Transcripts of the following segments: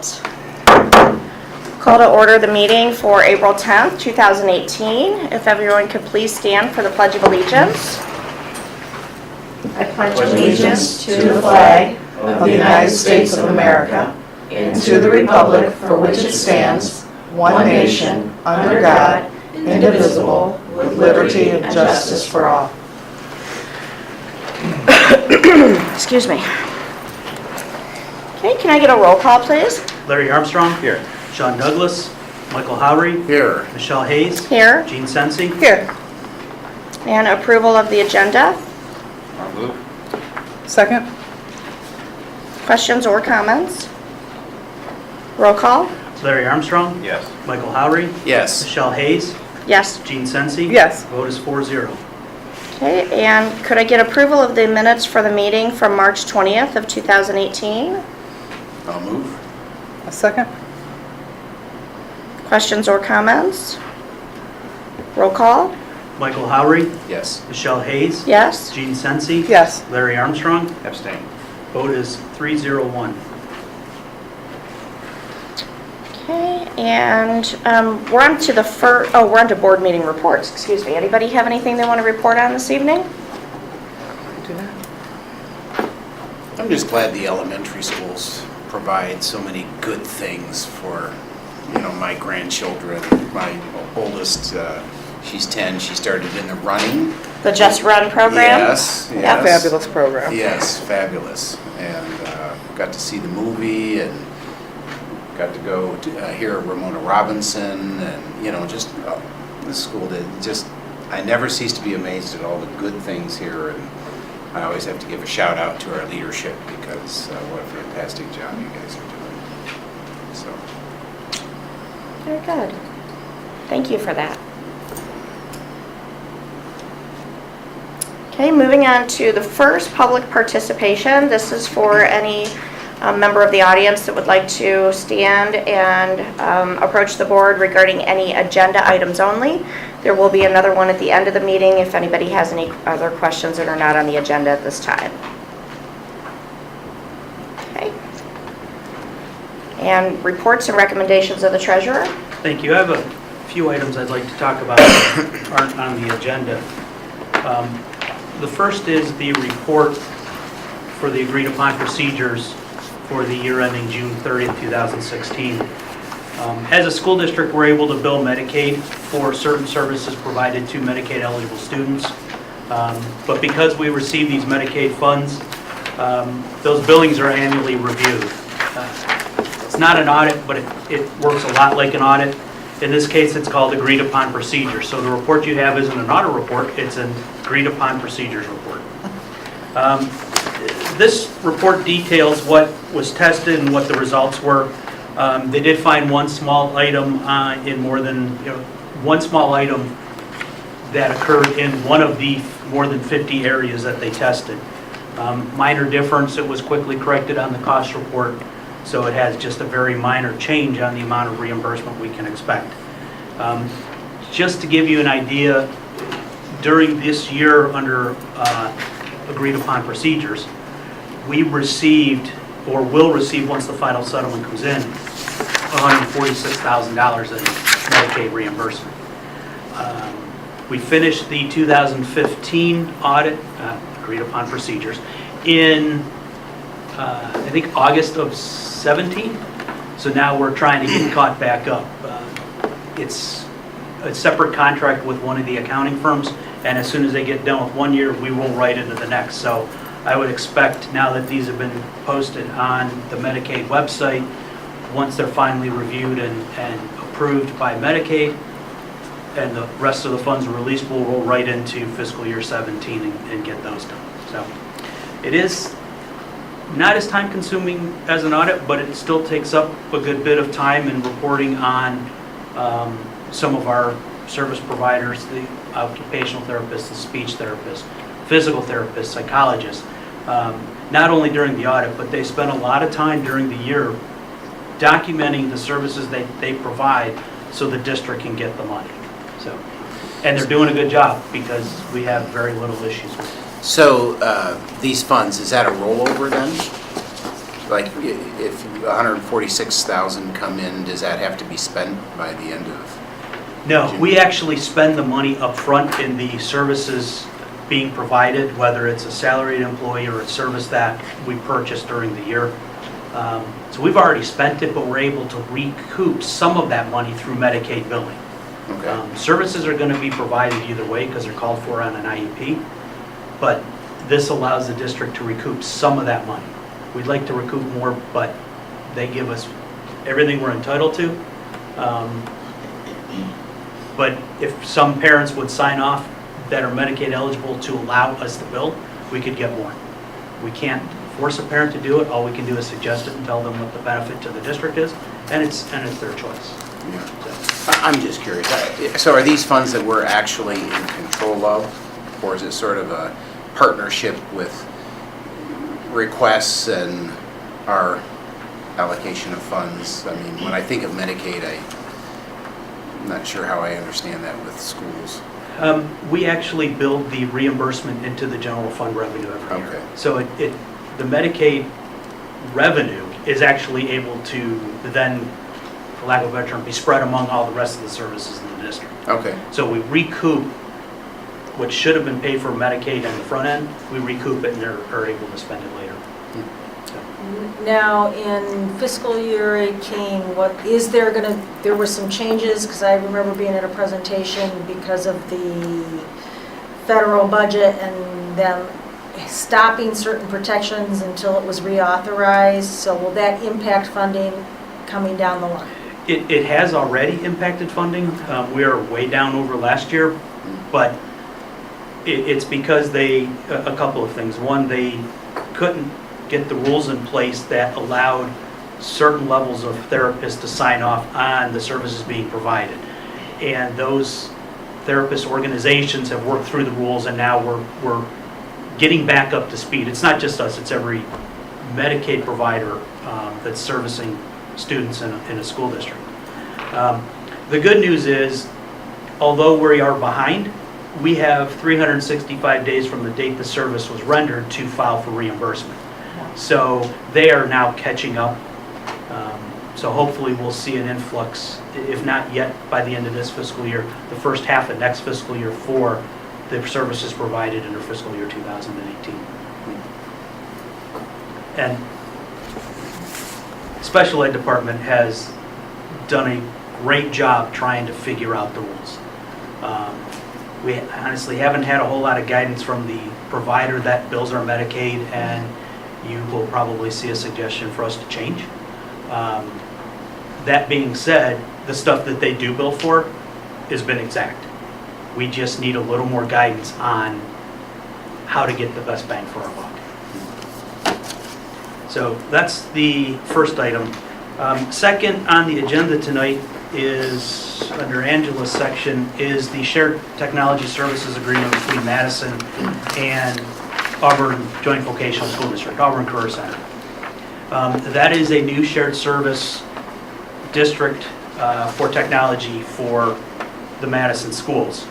right. Call to order the meeting for April 10th, 2018. If everyone could please stand for the Pledge of Allegiance. I pledge allegiance to the flag of the United States of America and to the republic for which it stands, one nation, under God, indivisible, with liberty and justice for all. Excuse me. Okay, can I get a roll call, please? Larry Armstrong. Here. Sean Douglas. Michael Howry. Here. Michelle Hayes. Here. Gene Sensi. Here. And approval of the agenda. I'll move. Second. Questions or comments? Roll call? Larry Armstrong. Yes. Michael Howry. Yes. Michelle Hayes. Yes. Gene Sensi. Yes. Vote is 4-0. Okay, and could I get approval of the minutes for the meeting from March 20th of 2018? I'll move. A second. Questions or comments? Roll call? Michael Howry. Yes. Michelle Hayes. Yes. Gene Sensi. Yes. Larry Armstrong. Abstain. Vote is 3-0-1. Okay, and we're on to we're on to board meeting reports, excuse me. Anybody have anything they want to report on this evening? Do not. I'm just glad the elementary schools provide so many good things for, my grandchildren. My oldest, she's 10, she started in the running. The Just Run program? Yes, Yeah. yes. Fabulous program. Yes, fabulous. And got to see the movie and got to go to hear Ramona Robinson and, just the school did just, I never cease to be amazed at all the good things here. And I always have to give a shout out to our leadership because what a fantastic job you guys are doing. So. Very good. Thank you for that. Okay, moving on to the first public participation. This is for any member of the audience that would like to stand and approach the board regarding any agenda items only. There will be another one at the end of the meeting if anybody has any other questions that are not on the agenda at this time. Okay. And reports and recommendations of the treasurer. Thank you. I have a few items I'd like to talk about that aren't on the agenda. The first is the report for the agreed upon procedures for the year ending June 30th, 2016. As a school district, we're able to bill Medicaid for certain services provided to Medicaid eligible students. But because we receive these Medicaid funds, those billings are annually reviewed. It's not an audit, but it works a lot like an audit. In this case, it's called agreed upon procedures. So the report you have isn't an audit report, it's an agreed upon procedures report. This report details what was tested and what the results were. They did find one small item one small item that occurred in one of the more than 50 areas that they tested. Minor difference, it was quickly corrected on the cost report, so it has just a very minor change on the amount of reimbursement we can expect. Just to give you an idea, during this year under agreed upon procedures, we received, or will receive once the final settlement comes in, $146,000 in Medicaid reimbursement. We finished the 2015 audit, agreed upon procedures, in I think August of 17. So now we're trying to get caught back up. It's a separate contract with one of the accounting firms, and as soon as they get done with 1 year, we roll right into the next. So I would expect, now that these have been posted on the Medicaid website, once they're finally reviewed and approved by Medicaid, and the rest of the funds are released, we'll roll right into fiscal year 17 and get those done. So it is not as time consuming as an audit, but it still takes up a good bit of time in reporting on some of our service providers, the occupational therapists, the speech therapists, physical therapists, psychologists, not only during the audit, but they spend a lot of time during the year documenting the services they provide so the district can get the money. So, and they're doing a good job because we have very little issues with it. So these funds, is that a rollover then? like, if 146,000 come in, does that have to be spent by the end of? No, we actually spend the money up front in the services being provided, whether it's a salaried employee or a service that we purchase during the year. So we've already spent it, but we're able to recoup some of that money through Medicaid billing. Okay, Services are going to be provided either way because they're called for on an IEP, but this allows the district to recoup some of that money. We'd like to recoup more, but they give us everything we're entitled to. But if some parents would sign off that are Medicaid eligible to allow us to bill, we could get more. We can't force a parent to do it. All we can do is suggest it and tell them what the benefit to the district is, and it's their choice. yeah. So, I'm just curious. So are these funds that we're actually in control of, or is it sort of a partnership with requests and our allocation of funds? I mean, when I think of Medicaid, I'm not sure how I understand that with schools. We actually build the reimbursement into the general fund revenue every year. Okay. So the Medicaid revenue is actually able to then, for lack of a better term, be spread among all the rest of the services in the district. Okay, So we recoup what should have been paid for Medicaid on the front end, we recoup it and are able to spend it later. Now, in fiscal year 18, there were some changes, because I remember being at a presentation because of the federal budget and them stopping certain protections until it was reauthorized. So will that impact funding coming down the line? It has already impacted funding. We are way down over last year, but it's because a couple of things. One, they couldn't get the rules in place that allowed certain levels of therapists to sign off on the services being provided. And those therapist organizations have worked through the rules, and now we're getting back up to speed. It's not just us, it's every Medicaid provider that's servicing students in a school district. The good news is, although we are behind, we have 365 days from the date the service was rendered to file for reimbursement. So they are now catching up. So hopefully we'll see an influx, if not yet by the end of this fiscal year, the first half of next fiscal year for the services provided in our fiscal year 2018. And Special Ed Department has done a great job trying to figure out the rules. We honestly haven't had a whole lot of guidance from the provider that bills our Medicaid, and you will probably see a suggestion for us to change. That being said, the stuff that they do bill for has been exact. We just need a little more guidance on how to get the best bang for our buck. So that's the first item. Second on the agenda tonight is, under Angela's section, is the Shared Technology Services Agreement between Madison and Auburn Joint Vocational School District, Auburn Career Center. That is a new shared service district for technology for the Madison schools.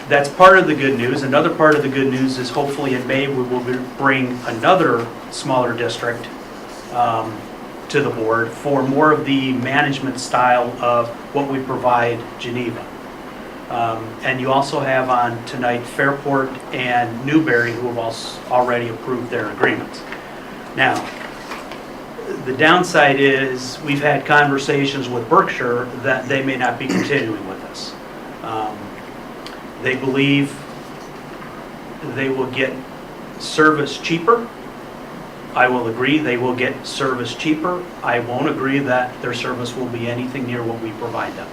That's part of the good news. Another part of the good news is hopefully in May we will bring another smaller district to the board for more of the management style of what we provide Geneva. And you also have on tonight Fairport and Newberry, who have already approved their agreements. Now, the downside is we've had conversations with Berkshire that they may not be continuing with us. They believe they will get service cheaper. I will agree they will get service cheaper. I won't agree that their service will be anything near what we provide them.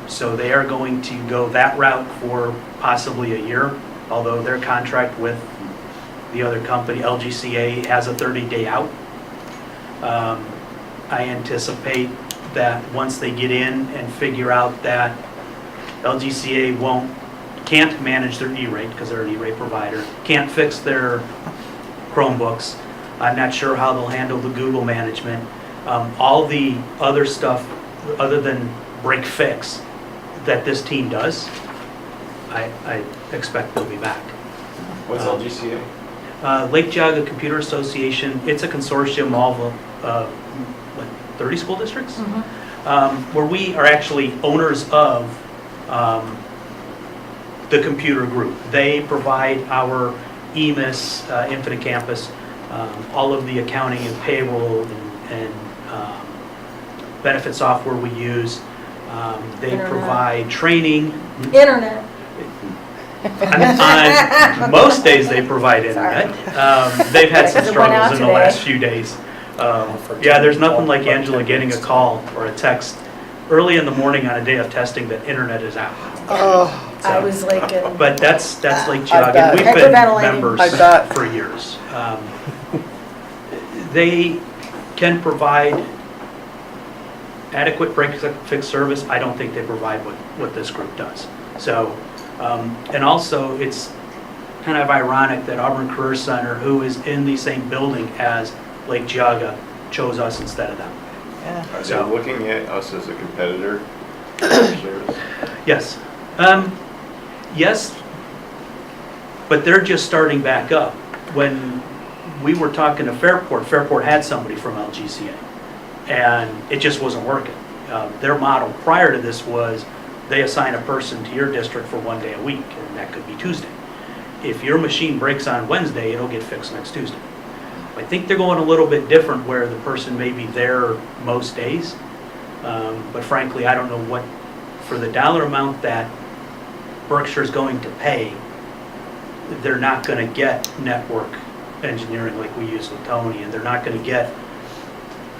So they are going to go that route for possibly a year, although their contract with the other company, LGCA, has a 30-day out. I anticipate that once they get in and figure out that LGCA can't manage their E-rate, because they're an E-rate provider, can't fix their Chromebooks. I'm not sure how they'll handle the Google management. All the other stuff, other than break fix, that this team does, I expect they'll be back. What's LGCA? Lake Geauga Computer Association, it's a consortium of what, 30 school districts? Where we are actually owners of the computer group. They provide our EMIS, Infinite Campus, all of the accounting and payroll and benefit software we use. They Internet. provide training. Internet. On most days, they provide internet. They've had some Because it went out struggles in the today. last few days. Yeah, there's nothing like Angela getting a call or a text early in the morning on a day of testing that internet is out. Oh, I was like, But that's Lake I Geauga. bet. We've been Hyperventilating. members I bet. for years. They can provide adequate break-fix service. I don't think they provide what this group does. So, and also it's kind of ironic that Auburn Career Center, who is in the same building as Lake Geauga, chose us instead of them. yeah. Are they So- looking at us as a competitor? for their service? Yes. Yes, but they're just starting back up. When we were talking to Fairport had somebody from LGCA, and it just wasn't working. Their model prior to this was they assign a person to your district for 1 day a week, and that could be Tuesday. If your machine breaks on Wednesday, it'll get fixed next Tuesday. I think they're going a little bit different where the person may be there most days. But frankly, I don't know what, for the dollar amount that Berkshire's going to pay, they're not going to get network engineering like we use with Tony, and they're not going to get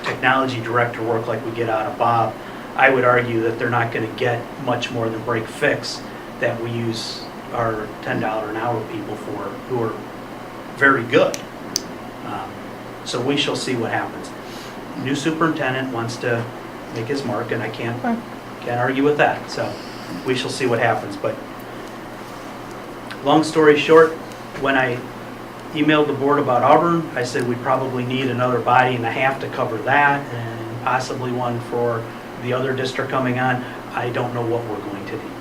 technology director work like we get out of Bob. I would argue that they're not going to get much more than break fix that we use our $10 an hour people for, who are very good. So we shall see what happens. New superintendent wants to make his mark, and I can't argue with that. So we shall see what happens. But long story short, when I emailed the board about Auburn, I said we probably need another body and a half to cover that, and possibly one for the other district coming on. I don't know what we're going to need.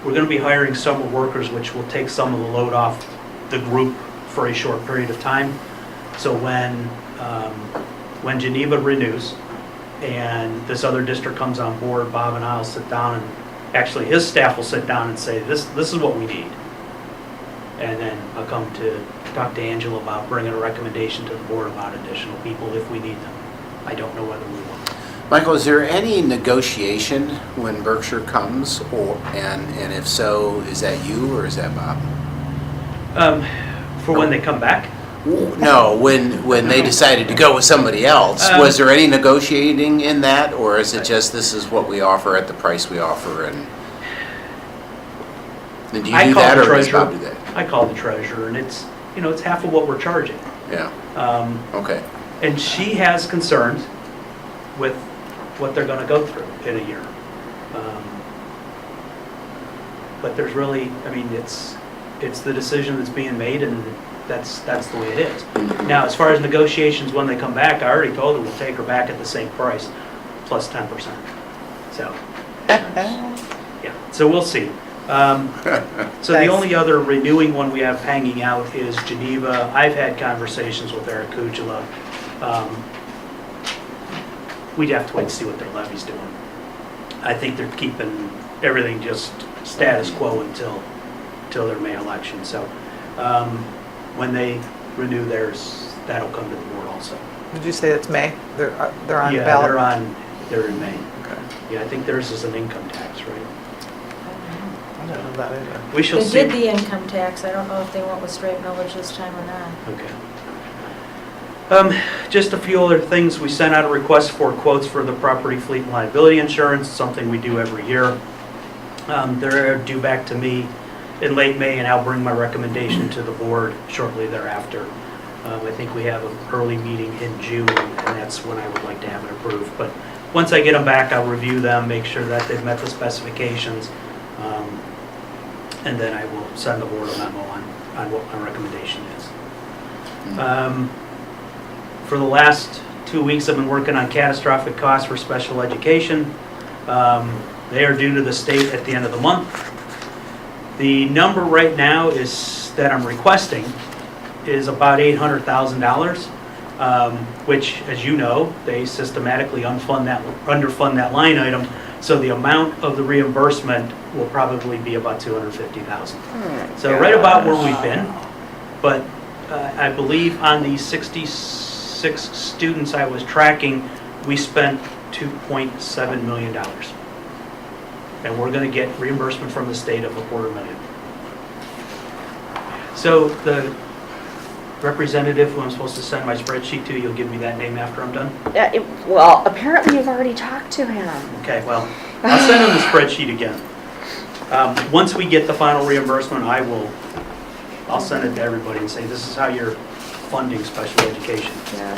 We're going to be hiring summer workers, which will take some of the load off the group for a short period of time. So when Geneva renews and this other district comes on board, Bob and I'll sit down, and actually his staff will sit down and say, this is what we need. And then I'll come to talk to Angela about bringing a recommendation to the board about additional people if we need them. I don't know whether we will. Michael, is there any negotiation when Berkshire comes, and if so, is that you or is that Bob? For when they come back, No, when they decided to go with somebody else, was there any negotiating in that, or is it just this is what we offer at the price we offer, and do you I do call that the or does treasurer. Bob do that? I call the treasurer, and it's half of what we're charging. Yeah, okay. And she has concerns with what they're going to go through in a year. But there's really, it's the decision that's being made, and that's the way it is. Now, as far as negotiations when they come back, I already told her we'll take her back at the same price, plus 10%. So, yeah, so we'll see. So the Nice. only other renewing one we have hanging out is Geneva. I've had conversations with Eric Kujala. We'd have to wait and see what their levy's doing. I think they're keeping everything just status quo until their May election. So when they renew theirs, that'll come to the board also. Did you say it's May? They're on the Yeah, ballot? they're in May. Okay. Yeah, I think theirs is an income tax, right? I don't know that either. We shall They see. did the income tax. I don't know if they went with straight millage this time or not. Okay. Just a few other things. We sent out a request for quotes for the property, fleet, and liability insurance, something we do every year. They're due back to me in late May, and I'll bring my recommendation to the board shortly thereafter. I think we have an early meeting in June, and that's when I would like to have it approved. But once I get them back, I'll review them, make sure that they've met the specifications, and then I will send the board a memo on what my recommendation is. For the last 2 weeks, I've been working on catastrophic costs for special education. They are due to the state at the end of the month. The number right now is, that I'm requesting, is about $800,000, which, as you know, they systematically underfund that line item, so the amount of the reimbursement will probably be about $250,000. So right about where we've been, but I believe on the 66 students I was tracking, we spent $2.7 million. And we're going to get reimbursement from the state of $250,000. So the representative who I'm supposed to send my spreadsheet to, you'll give me that name after I'm done? Well, apparently you've already talked to him. Okay, well, I'll send him the spreadsheet again. Once we get the final reimbursement, I'll send it to everybody and say, this is how you're funding special education. Yeah.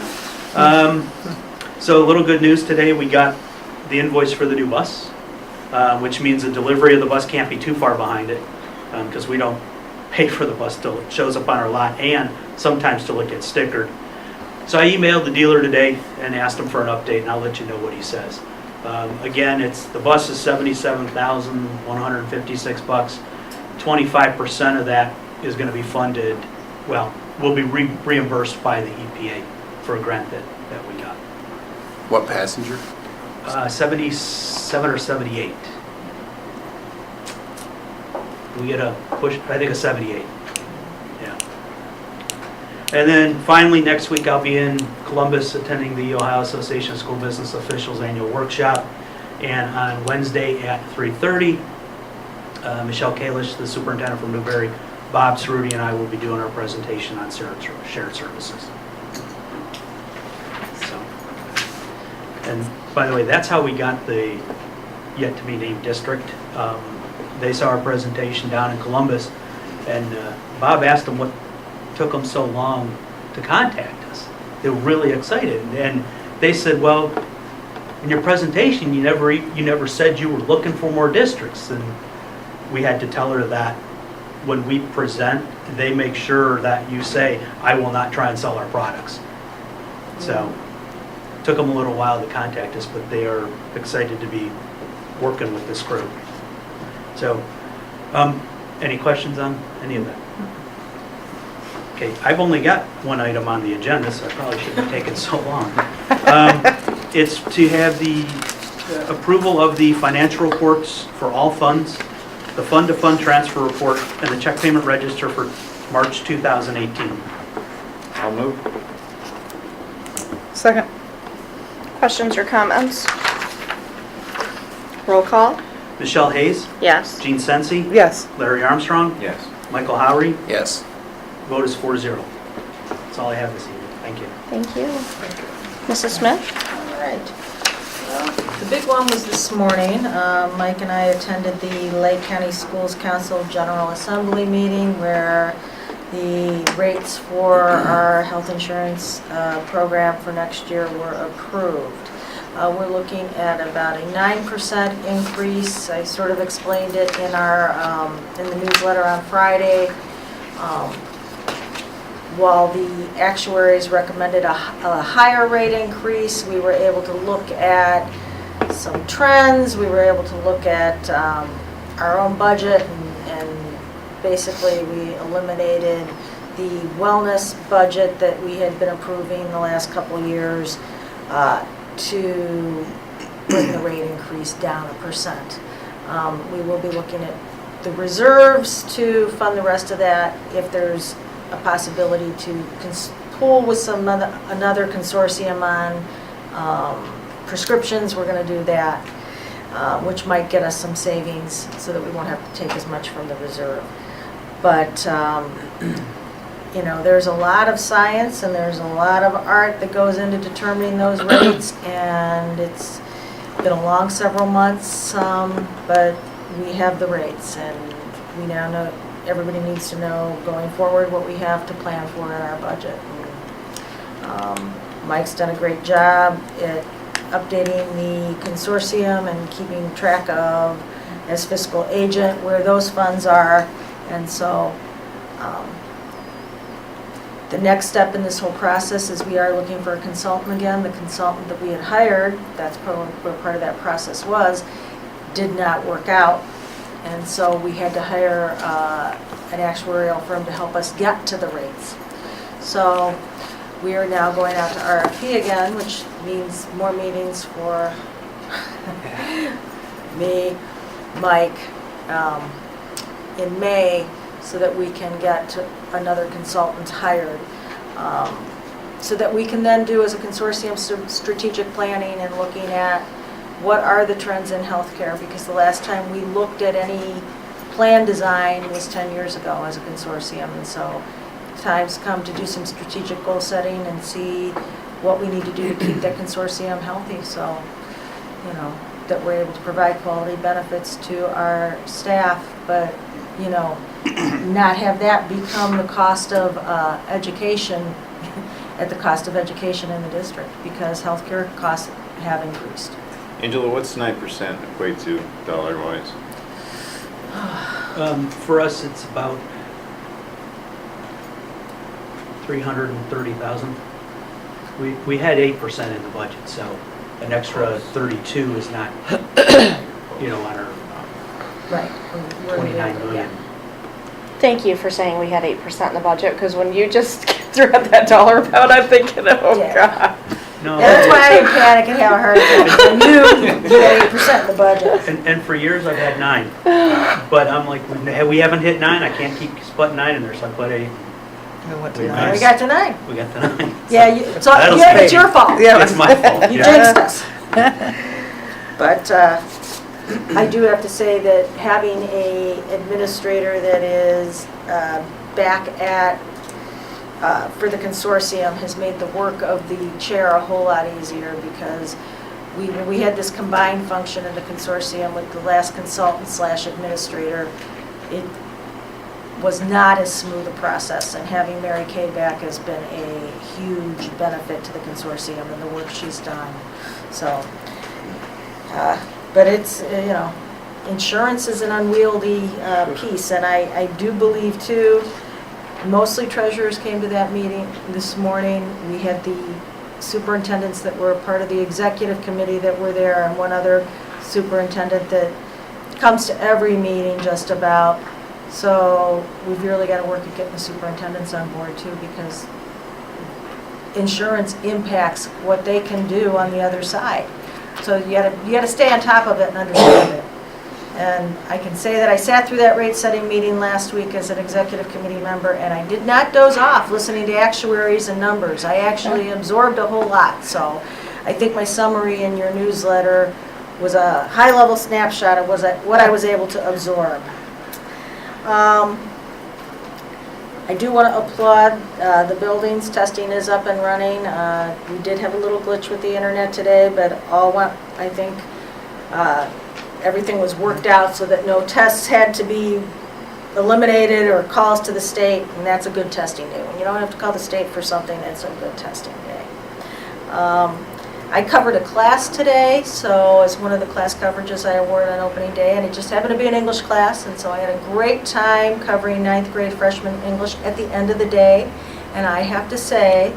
So a little good news today, we got the invoice for the new bus, which means the delivery of the bus can't be too far behind it, because we don't pay for the bus till it shows up on our lot, and sometimes till it gets stickered. So I emailed the dealer today and asked him for an update, and I'll let you know what he says. Again, the bus is $77,156. 25% of that is going to be funded, well, will be reimbursed by the EPA for a grant that we got. What passenger? 77 or 78. We get a push, I think a 78. Yeah. And then finally, next week I'll be in Columbus attending the Ohio Association of School Business Officials annual workshop. And on Wednesday at 3:30, Michelle Kalish, the superintendent from Newberry, Bob Cerruti, and I will be doing our presentation on shared services. So, and by the way, that's how we got the yet-to-be-named district. They saw our presentation down in Columbus, and Bob asked them what took them so long to contact us. They were really excited, and they said, well, in your presentation, you never said you were looking for more districts. And we had to tell her that when we present, they make sure that you say, I will not try and sell our products. So it took them a little while to contact us, but they are excited to be working with this group. So, any questions on any of that? Okay, I've only got one item on the agenda, so I probably shouldn't have taken so long. It's to have the approval of the financial reports for all funds, the fund-to-fund transfer report, and the check payment register for March 2018. I'll move. Second. Questions or comments? Roll call? Michelle Hayes, Yes. Gene Sensi, Yes. Larry Armstrong, Yes. Michael Howery. Yes. Vote is 4-0. That's all I have this evening. Thank you. Thank you. Mrs. Smith? All right. Well, the big one was this morning. Mike and I attended the Lake County Schools Council General Assembly meeting where the rates for our health insurance program for next year were approved. We're looking at about a 9% increase. I sort of explained it in in the newsletter on Friday. While the actuaries recommended a higher rate increase, we were able to look at some trends. We were able to look at our own budget, and basically we eliminated the wellness budget that we had been approving the last couple of years to bring the rate increase down 1%. We will be looking at the reserves to fund the rest of that. If there's a possibility to pool with another consortium on prescriptions, we're going to do that, which might get us some savings so that we won't have to take as much from the reserve. But you know, there's a lot of science and there's a lot of art that goes into determining those rates, and it's been a long several months, but we have the rates, and we now know. Everybody needs to know going forward what we have to plan for in our budget. Mike's done a great job at updating the consortium and keeping track of, as fiscal agent, where those funds are. And so the next step in this whole process is we are looking for a consultant again. The consultant that we had hired, that's probably where part of that process was, did not work out. And so we had to hire an actuarial firm to help us get to the rates. So we are now going out to RFP again, which means more meetings for me, Mike, in May, so that we can get another consultant hired. So that we can then do as a consortium strategic planning and looking at what are the trends in healthcare, because the last time we looked at any plan design was 10 years ago as a consortium, and so time's come to do some strategic goal setting and see what we need to do to keep that consortium healthy, so, you know, that we're able to provide quality benefits to our staff, but, you know, not have that become the cost of education, at the cost of education in the district, because healthcare costs have increased. Angela, what's 9% equate to dollar-wise? For us, it's about 330,000. We had 8% in the budget, so an extra 32 is not, you know, on our Right. We're 29 million. Thank you for saying we had 8% in the budget, because when you just threw out that dollar amount, I'm thinking, oh, Yeah. God. No. That's why I didn't panic and have a heart attack, 'cause I knew you had 8% in the budget. And for years, I've had 9. But I'm like, we haven't hit 9, I can't keep putting 9 in there, so I put 8. We went to We And nine. we got to 9. We got the 9. Yeah, so That'll yeah, stay. it's your fault. Yeah. It's my fault. You yeah. jinxed us. But I do have to say that having a administrator that is back at, for the consortium has made the work of the chair a whole lot easier, because we had this combined function in the consortium with the last consultant / administrator. It was not as smooth a process, and having Mary Kay back has been a huge benefit to the consortium and the work she's done. So, but it's, you know, insurance is an unwieldy piece, and I do believe too, mostly treasurers came to that meeting this morning. We had the superintendents that were part of the executive committee that were there, and one other superintendent that comes to every meeting just about. So we've really got to work at getting the superintendents on board too, because insurance impacts what they can do on the other side. So you got to stay on top of it and understand it. And I can say that I sat through that rate setting meeting last week as an executive committee member, and I did not doze off listening to actuaries and numbers. I actually absorbed a whole lot. So I think my summary in your newsletter was a high-level snapshot of what I was able to absorb. I do want to applaud the buildings. Testing is up and running. We did have a little glitch with the internet today, but all went, I think, everything was worked out so that no tests had to be eliminated or calls to the state, and that's a good testing day. When you don't have to call the state for something, that's a good testing day. I covered a class today, so as one of the class coverages I award on opening day, and it just happened to be an English class, and so I had a great time covering 9th grade freshman English at the end of the day, and I have to say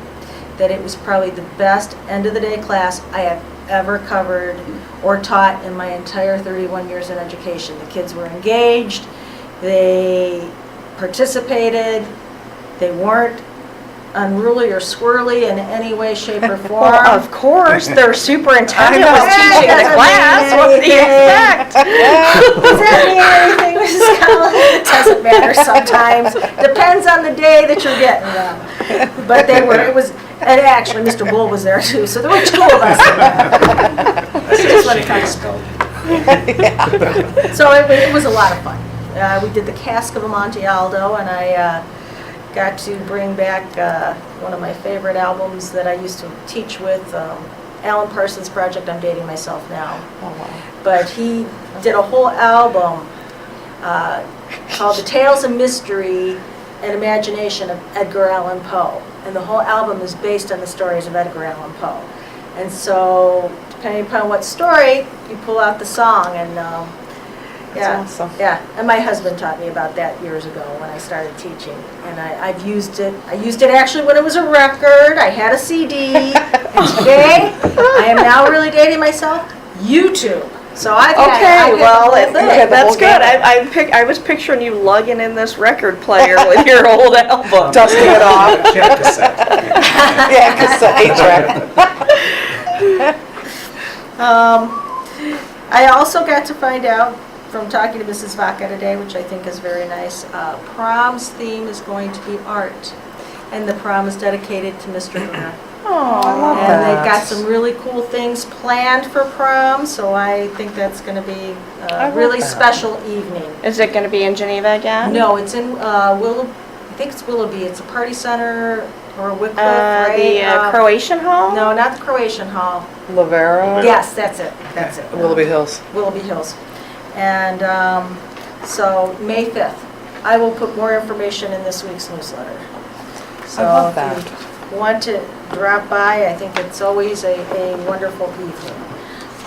that it was probably the best end of the day class I have ever covered or taught in my entire 31 years in education. The kids were engaged, they participated, they weren't unruly or squirrely in any way, shape, or form. Well, of course, their superintendent was Yeah, teaching the doesn't class. mean What do you anything. expect? Does that mean anything, Mrs. Collins? It doesn't matter sometimes. Depends on the day that you're getting them. But they were, it was, and actually Mr. Bull was there too, so there were 2 of us in there. Just let it kind of spill. So it was a lot of fun. We did the Cask of Amontillado, and I got to bring back one of my favorite albums that I used to teach with, Alan Parsons' project. I'm dating myself now. Oh, wow. But he did a whole album called The Tales of Mystery and Imagination of Edgar Allan Poe. And the whole album is based on the stories of Edgar Allan Poe. And so, depending upon what story, you pull out the song. And yeah, awesome. yeah. And my husband taught me about that years ago when I started teaching. And I've used it. I used it actually when it was a record. I had a CD. And today, I am now really dating myself. YouTube. So I think I Okay, get well, the whole thing. that's good. I was picturing you lugging in this record player with your old album. Dusting it off. She had a cassette. Yeah, cassette, 8-track. I also got to find out from talking to Mrs. Vaca today, which I think is very nice, prom's theme is going to be art. And the prom is dedicated to Mr. Grant. Oh, I love And they've that. got some really cool things planned for prom, so I think that's going to be I a love really that. special evening. Is it going to be in Geneva again? No, it's in I think it's Willoughby. It's a party center or Wycliffe, right? The Croatian Hall? No, not the Croatian Hall. Lavera. Yes, that's it. That's it. Willoughby Hills. Willoughby Hills. And so May 5th. I will put more information in this week's newsletter. So love if you want to drop by, I think it's always a wonderful evening.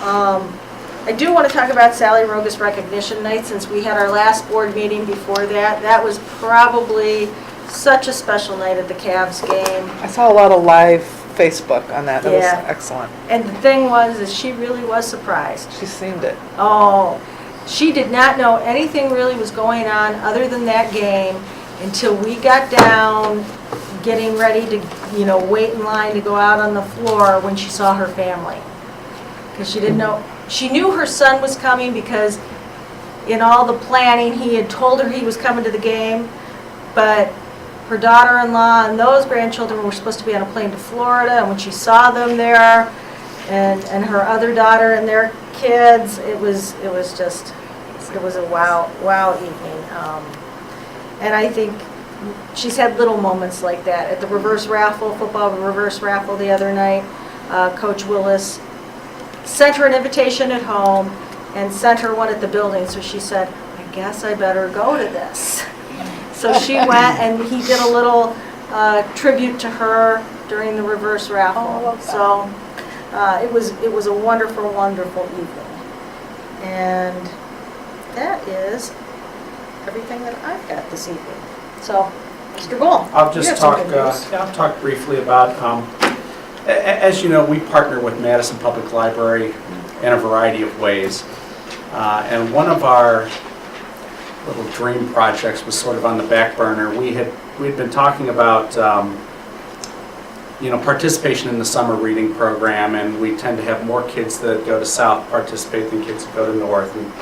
I do want to talk about Sally Rogas Recognition Night, since we had our last board meeting before that. That was probably such a special night at the Cavs game. I saw a lot of live Facebook on that. That was Yeah. excellent. And the thing was, is she really was surprised. She seemed it. Oh, she did not know anything really was going on other than that game until we got down, getting ready to, wait in line to go out on the floor when she saw her family. Because she didn't know, she knew her son was coming because in all the planning, he had told her he was coming to the game, but her daughter-in-law and those grandchildren were supposed to be on a plane to Florida, and when she saw them there, and her other daughter and their kids, it was a wow evening. And I think she's had little moments like that. At the football reverse raffle the other night, Coach Willis sent her an invitation at home and sent her one at the building, so she said, I guess I better go to this. So she went, and he did a little tribute to her during the reverse raffle. Oh, I love that. So it was a wonderful, wonderful evening. And that is everything that I've got this evening. So, Mr. Bull, I'll you just have some talk, good news. I'll talk briefly about, as you know, we partner with Madison Public Library in a variety of ways. And one of our little dream projects was sort of on the back burner. We'd been talking about, participation in the summer reading program, and we tend to have more kids that go to South participate than kids that go to North. And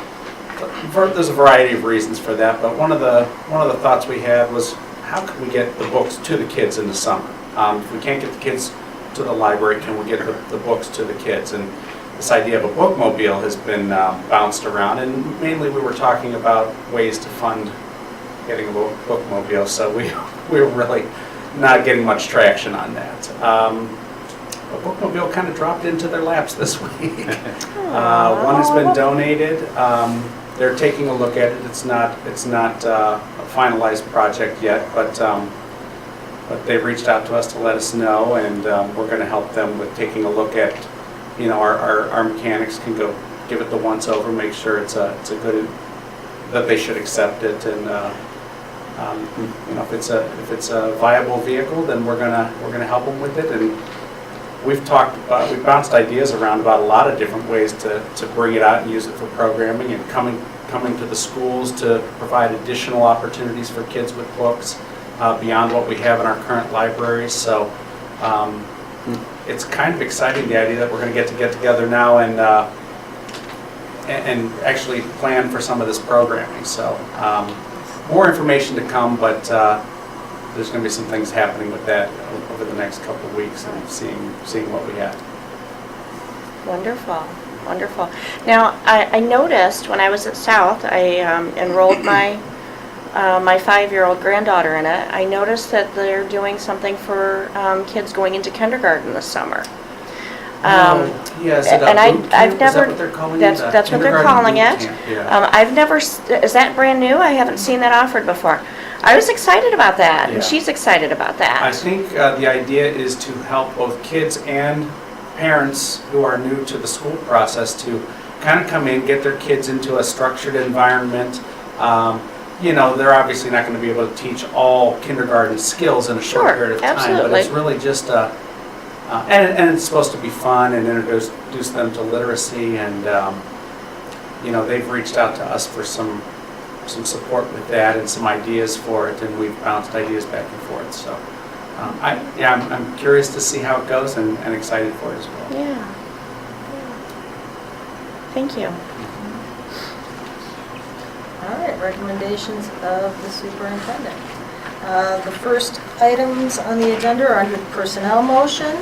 there's a variety of reasons for that, but one of the thoughts we had was, how can we get the books to the kids in the summer? If we can't get the kids to the library, can we get the books to the kids? And this idea of a bookmobile has been bounced around, and mainly we were talking about ways to fund getting a bookmobile, so we were really not getting much traction on that. A bookmobile kind of dropped into their laps this week. One has been donated. They're taking a look at it. It's not a finalized project yet, but they've reached out to us to let us know, and we're going to help them with taking a look at, our mechanics can go give it the once over, make sure it's a good, that they should accept it, and if it's a viable vehicle, then we're gonna help them with it. And we've bounced ideas around about a lot of different ways to bring it out and use it for programming, and coming to the schools to provide additional opportunities for kids with books beyond what we have in our current libraries. So it's kind of exciting, the idea that we're going to get together now and actually plan for some of this programming. So more information to come, but there's going to be some things happening with that over the next couple of weeks, and seeing what we have. Wonderful, wonderful. Now, I noticed when I was at South, I enrolled my 5-year-old granddaughter in it. I noticed that they're doing something for kids going into kindergarten this summer. Yeah, is it a and boot camp? I've Is never. that what they're calling That's it? A that's what they're kindergarten calling boot it. camp, yeah. I've never. Is that brand new? I haven't seen that offered before. I was excited about that, Yeah. and she's excited about that. I think the idea is to help both kids and parents who are new to the school process to kind of come in, get their kids into a structured environment. They're obviously not going to be able to teach all kindergarten skills in a short Sure, period of time, absolutely. but it's really just and it's supposed to be fun and introduce them to literacy, and they've reached out to us for some support with that and some ideas for it, and we've bounced ideas back and forth. So, I'm curious to see how it goes and excited for it as well. Yeah. Thank you. All right, recommendations of the superintendent. The first items on the agenda are under the personnel motion,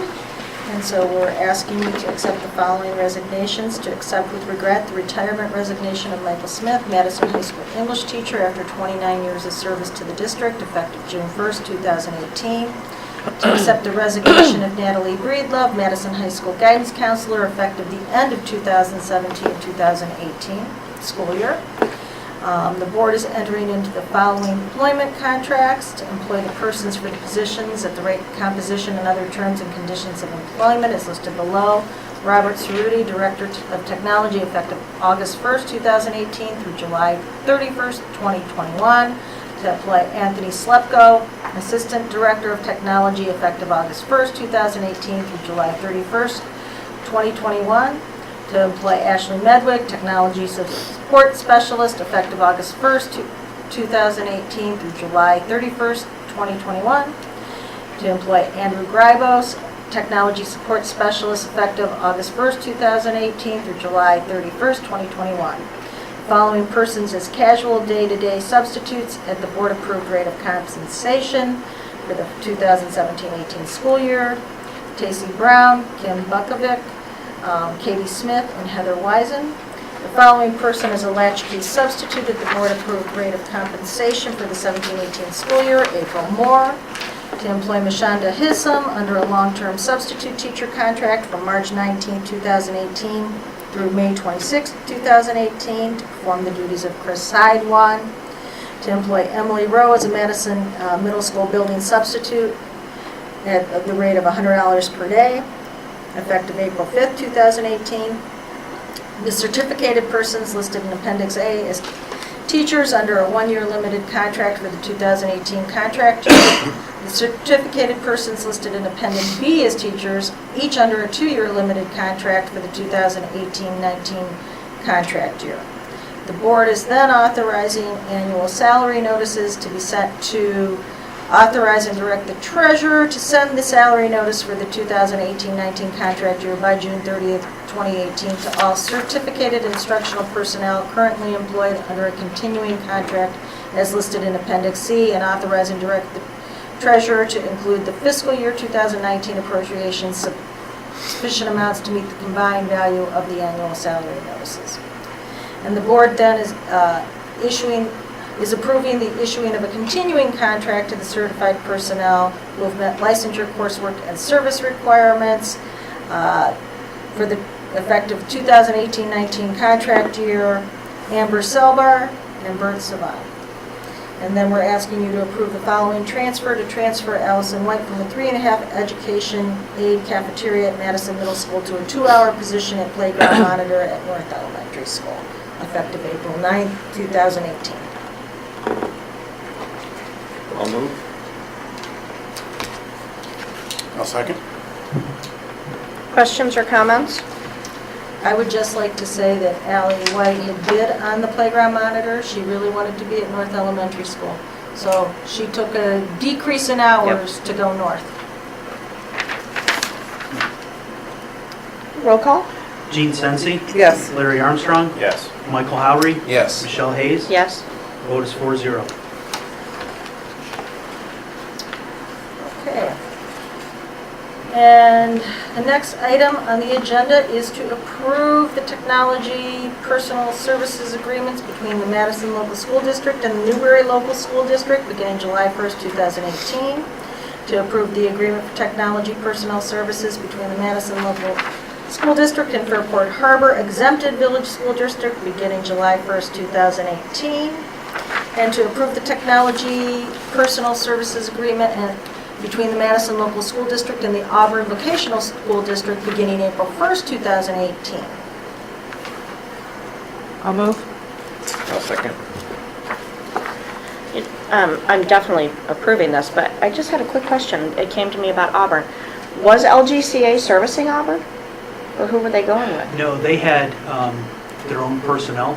and so we're asking you to accept the following resignations. To accept with regret the retirement resignation of Michael Smith, Madison High School English teacher, after 29 years of service to the district, effective June 1st, 2018. To accept the resignation of Natalie Breedlove, Madison High School guidance counselor, effective the end of 2017-2018 school year. The board is entering into the following employment contracts to employ the persons for the positions at the rate, composition, and other terms and conditions of employment as listed below. Robert Cerruti, Director of Technology, effective August 1st, 2018 through July 31st, 2021. To employ Anthony Slepko, Assistant Director of Technology, effective August 1st, 2018 through July 31st, 2021. To employ Ashley Medwick, Technology Support Specialist, effective August 1st, 2018 through July 31st, 2021. To employ Andrew Grybos, Technology Support Specialist, effective August 1st, 2018 through July 31st, 2021. Following persons as casual day-to-day substitutes at the board-approved rate of compensation for the 2017-18 school year: Tacey Brown, Kim Bukovic, Katie Smith, and Heather Wisen. The following person is a latchkey substitute at the board-approved rate of compensation for the 17-18 school year: April Moore. To employ Mashonda Hissam under a long-term substitute teacher contract from March 19, 2018 through May 26, 2018 to perform the duties of Chris Sidewon. To employ Emily Rowe as a Madison Middle School building substitute at the rate of $100 per day, effective April 5th, 2018. The certificated persons listed in Appendix A as teachers under a one-year limited contract for the 2018 contract year. The certificated persons listed in Appendix B as teachers, each under a two-year limited contract for the 2018-19 contract year. The board is then authorizing annual salary notices to be sent to authorize and direct the treasurer to send the salary notice for the 2018-19 contract year by June 30th, 2018 to all certificated instructional personnel currently employed under a continuing contract as listed in Appendix C, and authorize and direct the treasurer to include the fiscal year 2019 appropriations sufficient amounts to meet the combined value of the annual salary notices. And the board then is approving the issuing of a continuing contract to the certified personnel who have met licensure, coursework, and service requirements for the effective 2018-19 contract year: Amber Selbar and Bert Savant. And then we're asking you to approve the following transfer: to transfer Allison White from a 3.5 education aide cafeteria at Madison Middle School to a 2-hour position at playground monitor at North Elementary School, effective April 9th, 2018. I'll move. I'll second. Questions or comments? I would just like to say that Allie White had bid on the playground monitor. She really wanted to be at North Elementary School. So she took a decrease in hours to go north. Roll call? Gene Sensi. Yes. Larry Armstrong. Yes. Michael Howry. Yes. Michelle Hayes. Yes. Vote is 4-0. Okay. And the next item on the agenda is to approve the technology personal services agreements between the Madison Local School District and the Newbury Local School District beginning July 1st, 2018. To approve the agreement for technology personnel services between the Madison Local School District and Fairport Harbor Exempted Village School District beginning July 1st, 2018. And to approve the technology personal services agreement between the Madison Local School District and the Auburn Vocational School District beginning April 1st, 2018. I'll move. I'll second. I'm definitely approving this, but I just had a quick question. It came to me about Auburn. Was LGCA servicing Auburn? Or who were they going with? No, they had their own personnel.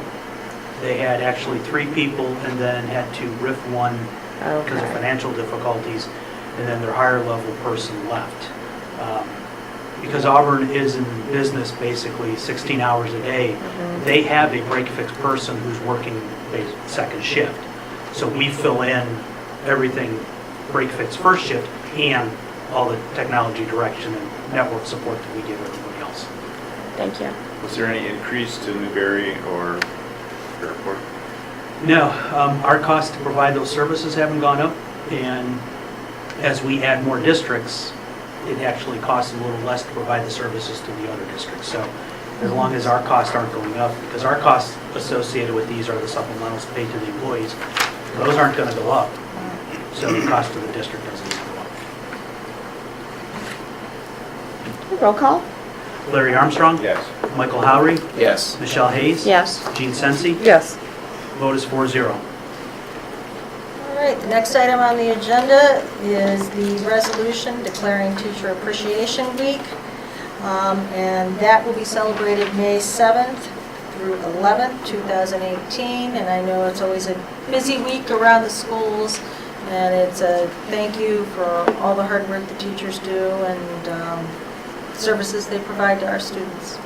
They had actually 3 people and then had to RIF one because of Okay. financial difficulties, and then their higher level person left. Because Auburn is in business basically 16 hours a day, they have a break-fix person who's working second shift. So we fill in everything break-fix first shift and all the technology direction and network support that we give everybody else. Thank you. Was there any increase to Newberry or Airport? No, our costs to provide those services haven't gone up, and as we add more districts, it actually costs a little less to provide the services to the other districts. So as long as our costs aren't going up, because our costs associated with these are the supplementals paid to the employees, those aren't going to go up. So the cost to the district doesn't go up. Roll call? Larry Armstrong? Yes. Michael Howry? Yes. Michelle Hayes? Yes. Gene Sensi? Yes. Vote is 4-0. All right, the next item on the agenda is the resolution declaring Teacher Appreciation Week. And that will be celebrated May 7th through 11th, 2018. And I know it's always a busy week around the schools, and it's a thank you for all the hard work the teachers do and services they provide to our students.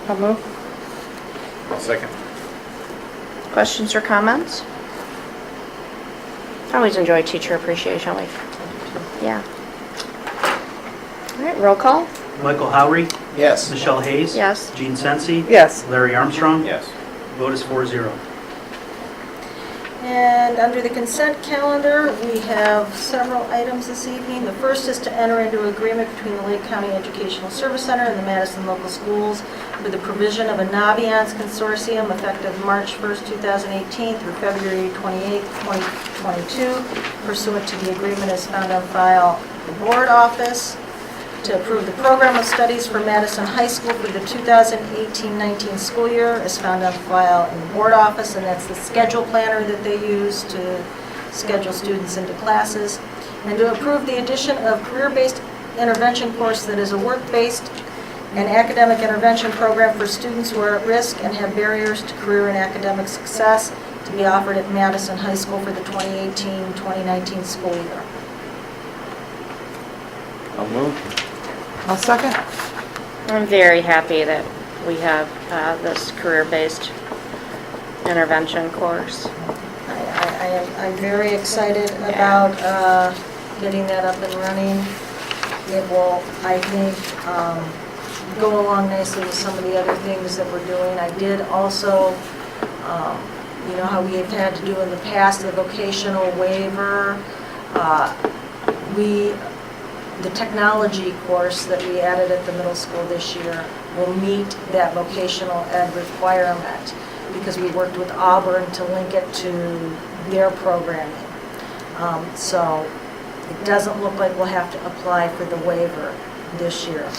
I'll move. Second. Questions or comments? I always enjoy Teacher Appreciation Week. Yeah. All right, roll call? Michael Howry? Yes. Michelle Hayes? Yes. Gene Sensi? Yes. Larry Armstrong? Yes. Vote is 4-0. And under the consent calendar, we have several items this evening. The first is to enter into agreement between the Lake County Educational Service Center and the Madison Local Schools for the provision of a Naviance Consortium effective March 1st, 2018 through February 28th, 2022, pursuant to the agreement as found on file at the board office, to approve the program of studies for Madison High School for the 2018-19 school year as found on file in the board office, and that's the schedule planner that they use to schedule students into classes, and to approve the addition of career-based intervention course that is a work-based and academic intervention program for students who are at risk and have barriers to career and academic success to be offered at Madison High School for the 2018-2019 school year. I'll move. I'll second. I'm very happy that we have this career-based intervention course. I'm very excited about getting that up and running. It will, I think, go along nicely with some of the other things that we're doing. I did also, you know how we have had to do in the past, the vocational waiver. The technology course that we added at the middle school this year will meet that vocational ed requirement because we worked with Auburn to link it to their programming. So it doesn't look like we'll have to apply for the waiver this year.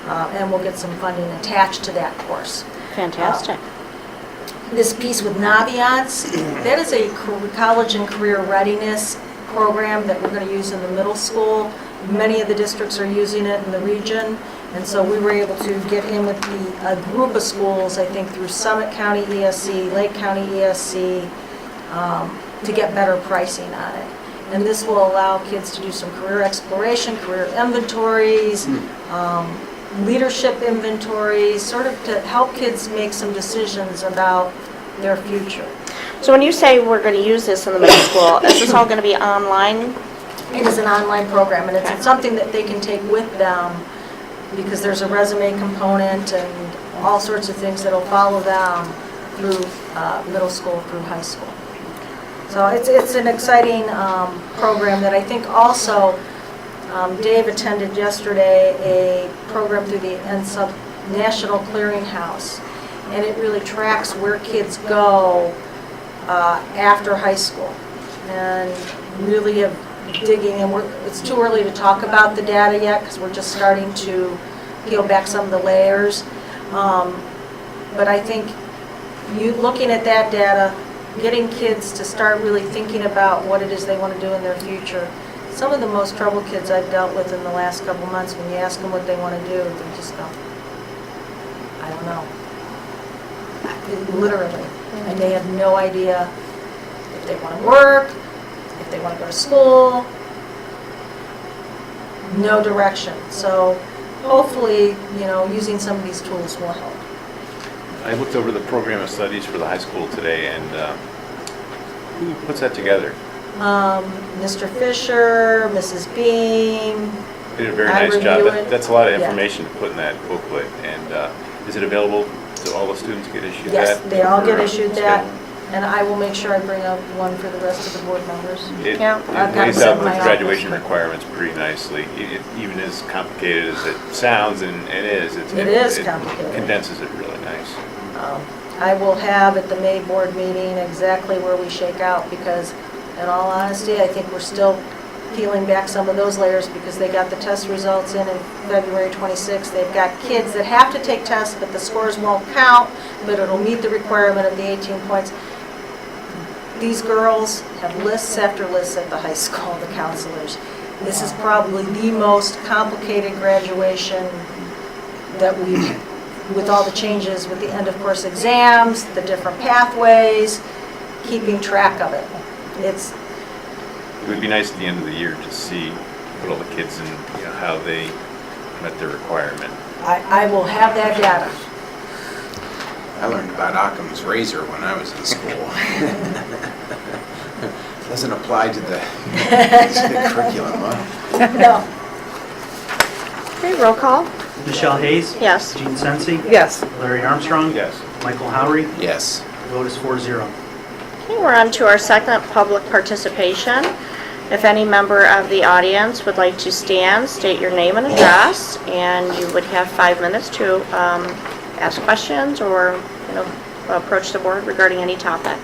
And we'll get some funding attached to that course. Fantastic. This piece with Naviance, that is a college and career readiness program that we're going to use in the middle school. Many of the districts are using it in the region, and so we were able to get in with a group of schools, I think through Summit County ESC, Lake County ESC, to get better pricing on it. And this will allow kids to do some career exploration, career inventories, leadership inventories, sort of to help kids make some decisions about their future. So when you say we're going to use this in the middle school, is this all going to be online? It is an online program, and it's something that they can take with them because there's a resume component and all sorts of things that'll follow them through middle school, through high school. So it's an exciting program that I think also Dave attended yesterday a program through the NSUB National Clearinghouse, and it really tracks where kids go after high school, and really have digging, and it's too early to talk about the data yet because we're just starting to peel back some of the layers. But I think you looking at that data, getting kids to start really thinking about what it is they want to do in their future, some of the most troubled kids I've dealt with in the last couple months, when you ask them what they want to do, they just go, I don't know. Literally. And they have no idea if they want to work, if they want to go to school, no direction. So hopefully, using some of these tools will help. I looked over the program of studies for the high school today, and who puts that together? Mr. Fisher, Mrs. Beam. They did a very I nice job. review it. That's a lot of Yeah. information to put in that booklet. And is it available to all the students to get issued that? Yes, they all get Or issued schedule? that, and I will make sure I bring up one for the rest of the board members. It Yeah. I've it got lays some out in the my graduation office. requirements pretty nicely. Even as complicated as it sounds and is, It is complicated. condenses it really nice. I will have at the May board meeting exactly where we shake out, because in all honesty, I think we're still peeling back some of those layers, because they got the test results in February 26th. They've got kids that have to take tests, but the scores won't count, but it'll meet the requirement of the 18 points. These girls have lists after lists at the high school, the counselors. This is probably the most complicated graduation that we've, with all the changes, with the end of course exams, the different pathways, keeping track of it. It's, It would be nice at the end of the year to see, put all the kids in, how they met their requirement. I will have that data. I learned about Occam's razor when I was in school. Doesn't apply to the curriculum, huh? No. Okay, roll call? Michelle Hayes? Yes. Gene Sensi? Yes. Larry Armstrong? Yes. Michael Howery? Yes. Vote is 4-0. Okay, we're on to our second public participation. If any member of the audience would like to stand, state your name and address, and you would have 5 minutes to ask questions or, approach the board regarding any topic.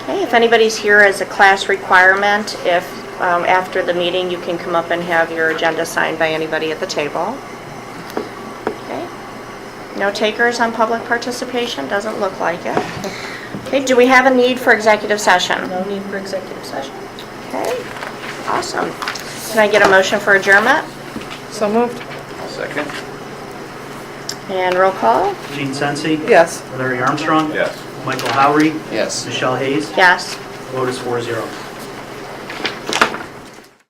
Okay, if anybody's here as a class requirement, if after the meeting you can come up and have your agenda signed by anybody at the table. Okay. No takers on public participation? Doesn't look like it. Okay, do we have a need for executive session? No need for executive session. Okay, awesome. Can I get a motion for adjournment? So moved? Second? And roll call? Gene Sensi? Yes. Larry Armstrong? Yes. Michael Howery? Yes. Michelle Hayes? Yes. Vote is 4-0.